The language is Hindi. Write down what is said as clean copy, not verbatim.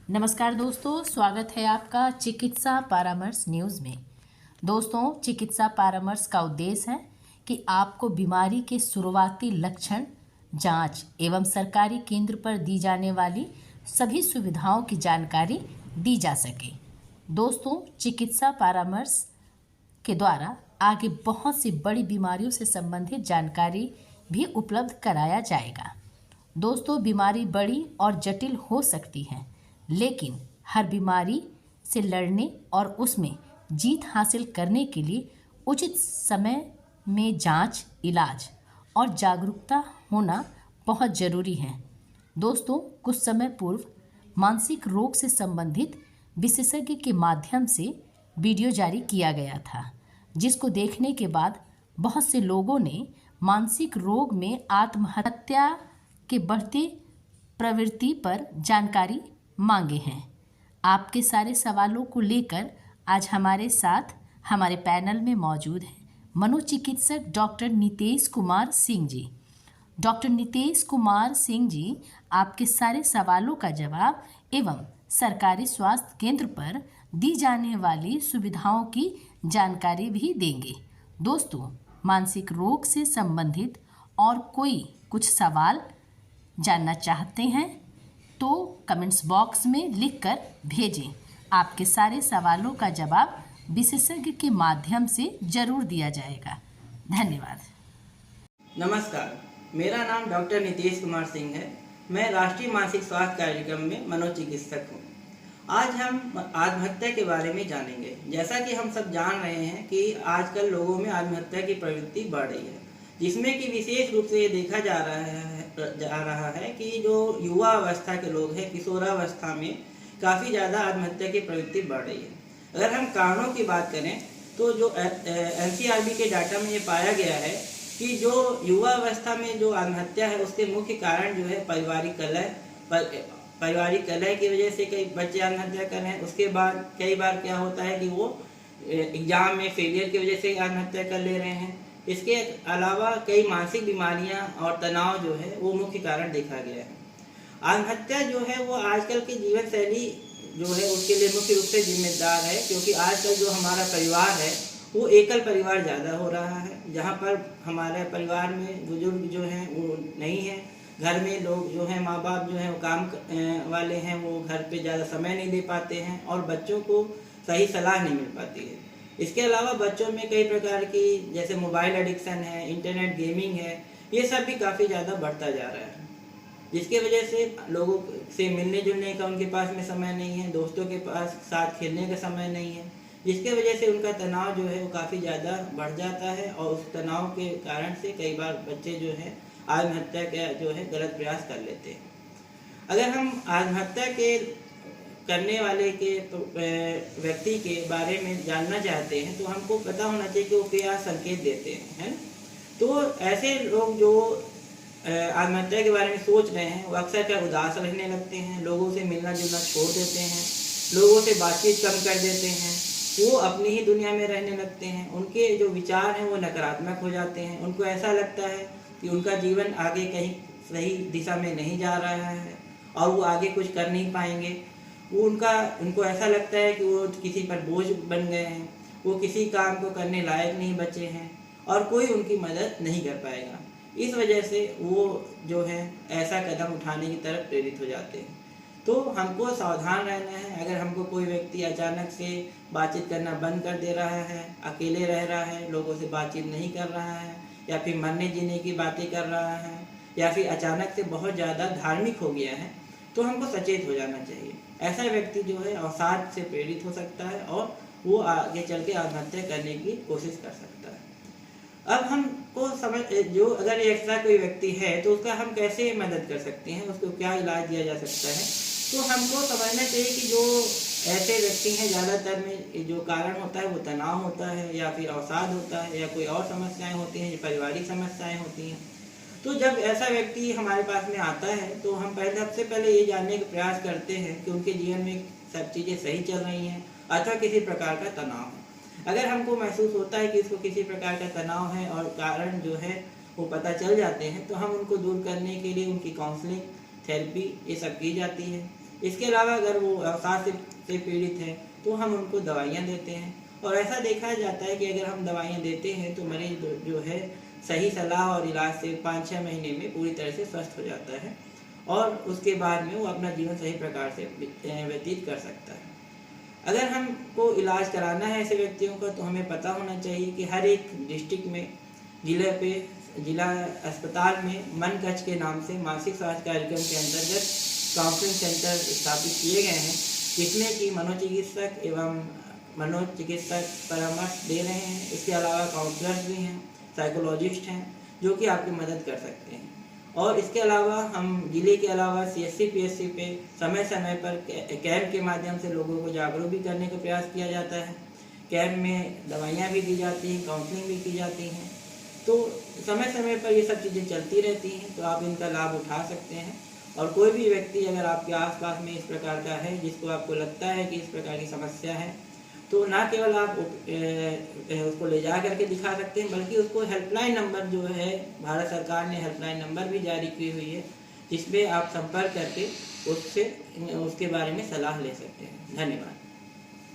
नमस्कार दोस्तों, स्वागत है आपका चिकित्सा परामर्श न्यूज़ में। दोस्तों, चिकित्सा परामर्श का उद्देश्य है कि आपको बीमारी के शुरुआती लक्षण, जांच एवं सरकारी केंद्र पर दी जाने वाली सभी सुविधाओं की जानकारी दी जा सके। दोस्तों, चिकित्सा परामर्श के द्वारा आगे बहुत सी बड़ी बीमारियों से संबंधित जानकारी भी उपलब्ध कराया जाएगा। दोस्तों, बीमारी बड़ी और जटिल हो सकती है, लेकिन हर बीमारी से लड़ने और उसमें जीत हासिल करने के लिए उचित समय में जांच, इलाज और जागरूकता होना बहुत ज़रूरी है। दोस्तों, कुछ समय पूर्व मानसिक रोग से संबंधित विशेषज्ञ के माध्यम से वीडियो जारी किया गया था, जिसको देखने के बाद बहुत से लोगों ने मानसिक रोग में आत्महत्या के बढ़ते प्रवृत्ति पर जानकारी मांगे हैं। आपके सारे सवालों को लेकर आज हमारे साथ हमारे पैनल में मौजूद हैं मनोचिकित्सक डॉक्टर नितेश कुमार सिंह जी। डॉक्टर नितेश कुमार सिंह जी आपके सारे सवालों का जवाब एवं सरकारी स्वास्थ्य केंद्र पर दी जाने वाली सुविधाओं की जानकारी भी देंगे। दोस्तों, मानसिक रोग से संबंधित और कोई कुछ सवाल जानना चाहते हैं तो कमेंट्स बॉक्स में लिखकर भेजें। आपके सारे सवालों का जवाब विशेषज्ञ के माध्यम से जरूर दिया जाएगा। धन्यवाद। नमस्कार, मेरा नाम डॉक्टर नितेश कुमार सिंह है। मैं राष्ट्रीय मानसिक स्वास्थ्य कार्यक्रम में मनोचिकित्सक हूँ। आज हम आत्महत्या के बारे में जानेंगे। जैसा कि हम सब जान रहे हैं कि आजकल लोगों में आत्महत्या की प्रवृत्ति बढ़ रही है, जिसमें कि विशेष रूप से ये देखा जा रहा है कि जो युवा अवस्था के लोग हैं, किशोरावस्था में काफ़ी ज़्यादा आत्महत्या की प्रवृत्ति बढ़ रही है। अगर हम कारणों की बात करें तो जो एनसीआरबी के डाटा में ये पाया गया है कि जो युवा अवस्था में जो आत्महत्या है उसके मुख्य कारण जो है पारिवारिक कलह की वजह से कई बच्चे आत्महत्या कर रहे हैं। उसके बाद कई बार क्या होता है कि वो एग्जाम में फेलियर की वजह से आत्महत्या कर ले रहे हैं। इसके अलावा कई मानसिक बीमारियां और तनाव जो है वो मुख्य कारण देखा गया है। आत्महत्या जो है वो आजकल की जीवन शैली जो है उसके लिए मुख्य रूप से जिम्मेदार है, क्योंकि आजकल जो हमारा परिवार है वो एकल परिवार ज़्यादा हो रहा है, जहाँ पर हमारे परिवार में बुजुर्ग जो हैं वो नहीं है। घर में लोग जो हैं, माँ बाप जो हैं वो काम वाले हैं, वो घर पे ज़्यादा समय नहीं दे पाते हैं और बच्चों को सही सलाह नहीं मिल पाती है। इसके अलावा बच्चों में कई प्रकार की जैसे मोबाइल एडिक्शन है, इंटरनेट गेमिंग है, ये सब भी काफ़ी ज़्यादा बढ़ता जा रहा है, जिसके वजह से लोगों से मिलने जुलने का उनके पास में समय नहीं है, दोस्तों के पास साथ खेलने का समय नहीं है, जिसके वजह से उनका तनाव जो है वो काफ़ी ज़्यादा बढ़ जाता है और उस तनाव के कारण से कई बार बच्चे जो है आत्महत्या का जो है गलत प्रयास कर लेते हैं। अगर हम आत्महत्या के करने वाले के व्यक्ति के बारे में जानना चाहते हैं तो हमको पता होना चाहिए कि वो क्या संकेत देते हैं, है ना। तो ऐसे लोग जो आत्महत्या के बारे में सोच रहे हैं वो अक्सर क्या उदास रहने लगते हैं, लोगों से मिलना जुलना छोड़ देते हैं, लोगों से बातचीत कम कर देते हैं, वो अपनी ही दुनिया में रहने लगते हैं। उनके जो विचार हैं वो नकारात्मक हो जाते हैं। उनको ऐसा लगता है कि उनका जीवन आगे कहीं सही दिशा में नहीं जा रहा है और वो आगे कुछ कर नहीं पाएंगे। उनको ऐसा लगता है कि वो किसी पर बोझ बन गए हैं, वो किसी काम को करने लायक नहीं बचे हैं और कोई उनकी मदद नहीं कर पाएगा। इस वजह से वो जो है ऐसा कदम उठाने की तरफ प्रेरित हो जाते हैं। तो हमको सावधान रहना है। अगर हमको कोई व्यक्ति अचानक से बातचीत करना बंद कर दे रहा है, अकेले रह रहा है, लोगों से बातचीत नहीं कर रहा है, या फिर मरने जीने की बातें कर रहा है, या फिर अचानक से बहुत ज़्यादा धार्मिक हो गया है, तो हमको सचेत हो जाना चाहिए। ऐसा व्यक्ति जो है अवसाद से प्रेरित हो सकता है और वो आगे चल के आत्महत्या करने की कोशिश कर सकता है। अब हमको जो अगर ऐसा कोई व्यक्ति है तो उसका हम कैसे मदद कर सकते हैं, उसको क्या इलाज दिया जा सकता है। तो हमको समझना चाहिए कि जो ऐसे व्यक्ति हैं, ज़्यादातर में जो कारण होता है वो तनाव होता है, या फिर अवसाद होता है, या कोई और समस्याएं होती हैं, जो पारिवारिक समस्याएं होती हैं। तो जब ऐसा व्यक्ति हमारे पास में आता है तो हम सबसे पहले ये जानने का प्रयास करते हैं कि उनके जीवन में सब चीज़ें सही चल रही हैं अथवा किसी प्रकार का तनाव है। अगर हमको महसूस होता है कि इसको किसी प्रकार का तनाव है और कारण जो है वो पता चल जाते हैं, तो हम उनको दूर करने के लिए उनकी काउंसलिंग, थेरेपी ये सब की जाती है। इसके अलावा अगर वो अवसाद से पीड़ित है तो हम उनको दवाइयाँ देते हैं, और ऐसा देखा जाता है कि अगर हम दवाइयाँ देते हैं तो मरीज जो है सही सलाह और इलाज से 5-6 महीने में पूरी तरह से स्वस्थ हो जाता है, और उसके बाद में वो अपना जीवन सही प्रकार से व्यतीत कर सकता है। अगर हमको इलाज कराना है ऐसे व्यक्तियों का तो हमें पता होना चाहिए कि हर एक डिस्ट्रिक्ट में जिला अस्पताल में मन कक्ष के नाम से मानसिक स्वास्थ्य कार्यक्रम के अंतर्गत काउंसलिंग सेंटर स्थापित किए गए हैं, जिसमें कि मनोचिकित्सक एवं मनोचिकित्सक परामर्श दे रहे हैं। इसके अलावा काउंसलर्स भी हैं, साइकोलॉजिस्ट हैं, जो कि आपकी मदद कर सकते हैं। और इसके अलावा हम जिले के अलावा CSC PSC पे समय समय पर कैंप के माध्यम से लोगों को जागरूक भी करने का प्रयास किया जाता है। कैंप में दवाइयाँ भी दी जाती हैं, काउंसलिंग भी की जाती हैं, तो समय समय पर ये सब चीज़ें चलती रहती हैं, तो आप इनका लाभ उठा सकते हैं। और कोई भी व्यक्ति अगर आपके आसपास में इस प्रकार का है, जिसको आपको लगता है कि इस प्रकार की समस्या है, तो ना केवल आप उसको ले जा करके दिखा सकते हैं, बल्कि उसको हेल्पलाइन नंबर जो है, भारत सरकार ने हेल्पलाइन नंबर भी जारी की हुई है, जिसमें आप संपर्क करके उससे उसके बारे में सलाह ले सकते हैं। धन्यवाद।